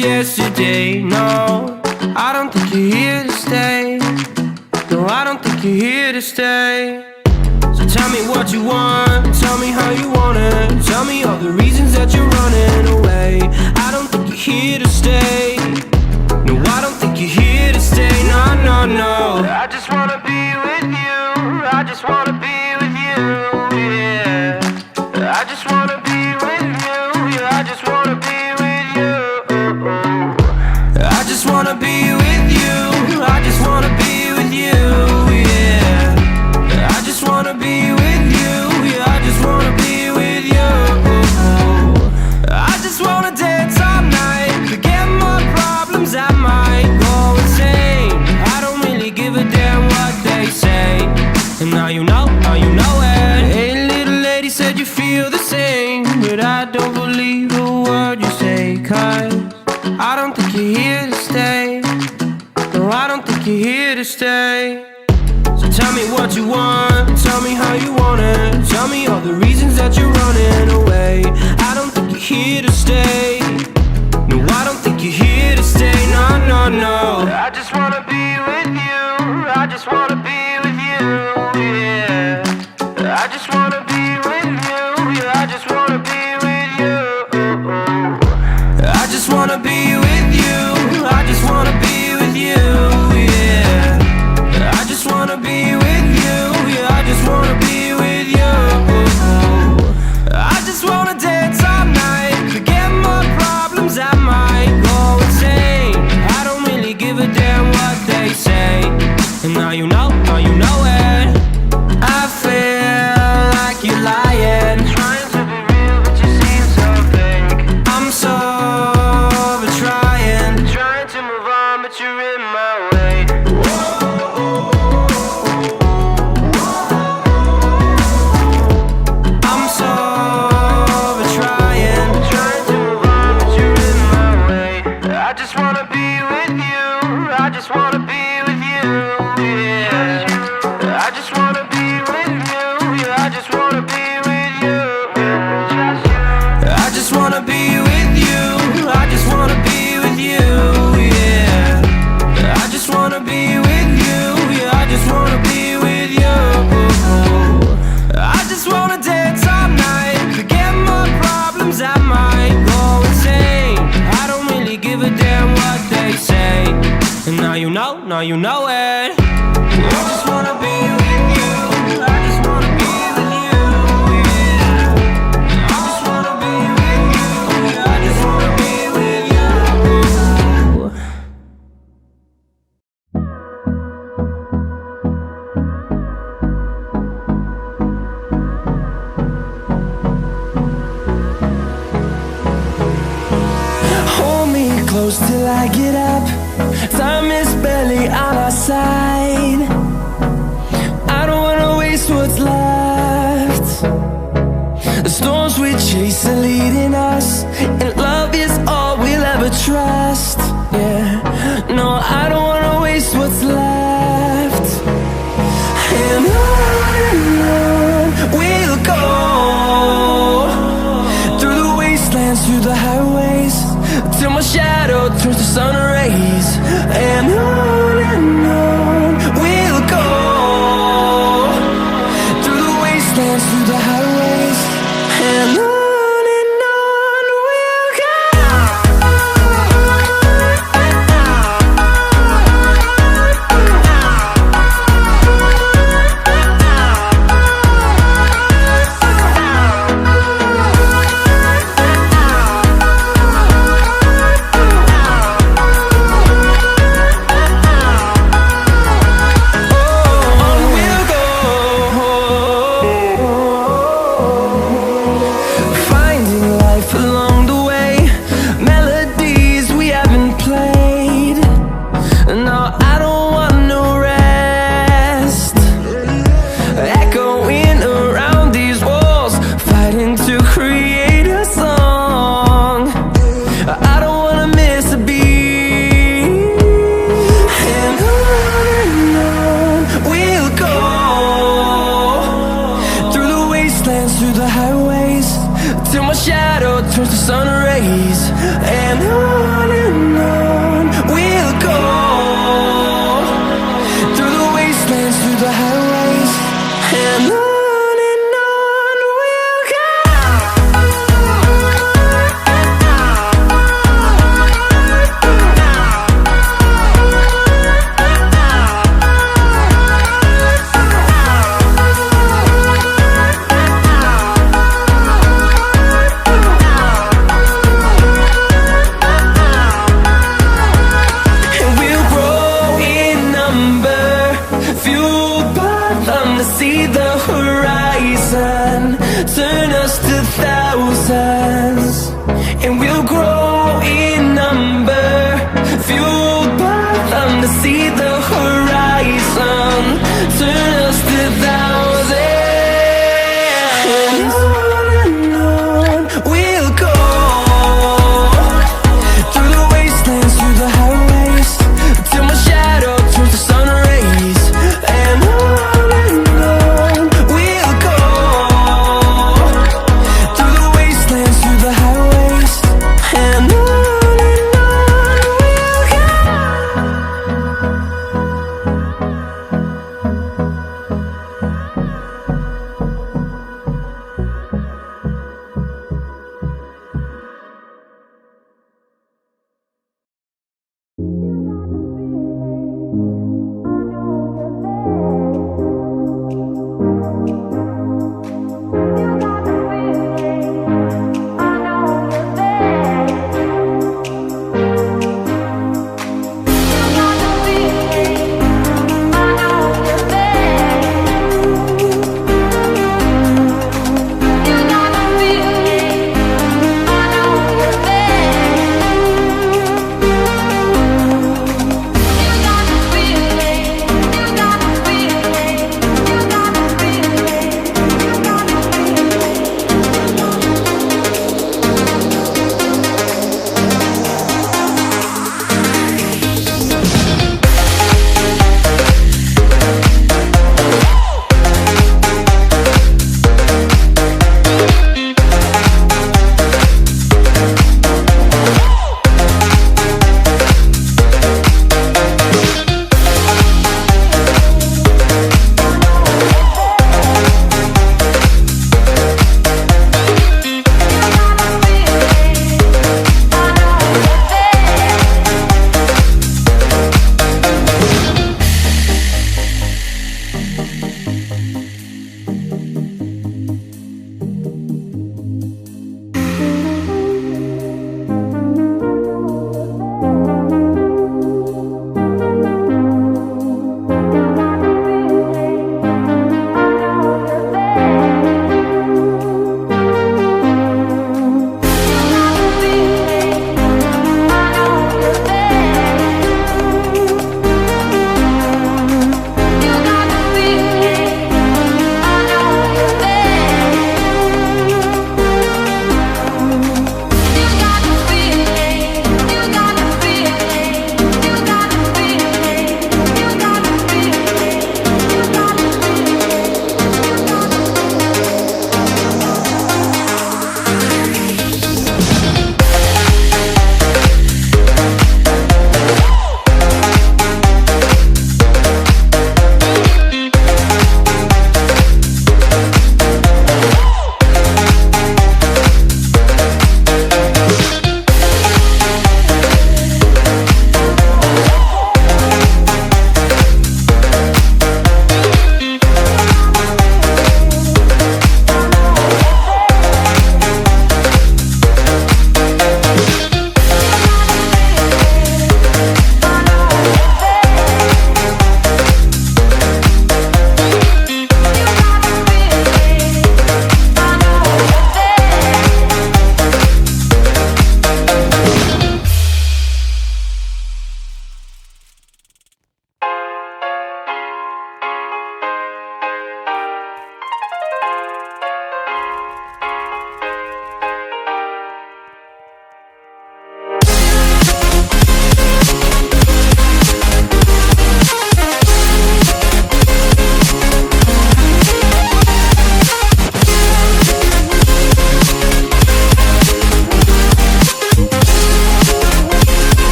yesterday. No, I don't think you're here to stay. No, I don't think you're here to stay. So tell me what you want, tell me how you want it. Tell me all the reasons that you're running away. I don't think you're here to stay. No, I don't think you're here to stay. No, no, no. I just wanna be with you. I just wanna be with you, yeah. I just wanna be with you. Yeah, I just wanna be with you. I just wanna be with you. I just wanna be with you, yeah. I just wanna be with you. Yeah, I just wanna be with you. I just wanna dance all night, forget my problems, I might go insane. I don't really give a damn what they say. And now you know it. Hey, little lady said you feel the same, but I don't believe a word you say. 'Cause I don't think you're here to stay. No, I don't think you're here to stay. So tell me what you want, tell me how you want it. Tell me all the reasons that you're running away. I don't think you're here to stay. No, I don't think you're here to stay. No, no, no. I just wanna be with you. I just wanna be with you, yeah. I just wanna be with you. Yeah, I just wanna be with you. I just wanna be with you. I just wanna be with you, yeah. I just wanna be with you. Yeah, I just wanna be with you. I just wanna dance all night, forget my problems, I might go insane. I don't really give a damn what they say. And now you know it. I feel like you're lying, trying to be real, but you seem so fake. I'm so over trying to move on, but you're in my way. I'm so over trying to move on, but you're in my way. I just wanna be with you. I just wanna be with you, yeah. I just wanna be with you. Yeah, I just wanna be with you. I just wanna be with you. I just wanna be with you, yeah. I just wanna be with you. Yeah, I just wanna be with you. I just wanna dance all night, forget my problems, I might go insane. I don't really give a damn what they say. And now you know it. I just wanna be with you. I just wanna be with you, yeah. I just wanna be with you. Yeah, I just wanna be with you. Hold me close till I get up. Time is barely on our side. I don't wanna waste what's left. The storms we chase are leading us, and love is all we'll ever trust. Yeah, no, I don't wanna waste what's left. And on we'll go, through the wastelands, through the highways, till my shadow turns to sun rays. And on we'll go, through the wastelands, through the highways, and on we'll go. Till my shadow turns to sun rays, and on see the horizon, turn us to thousands.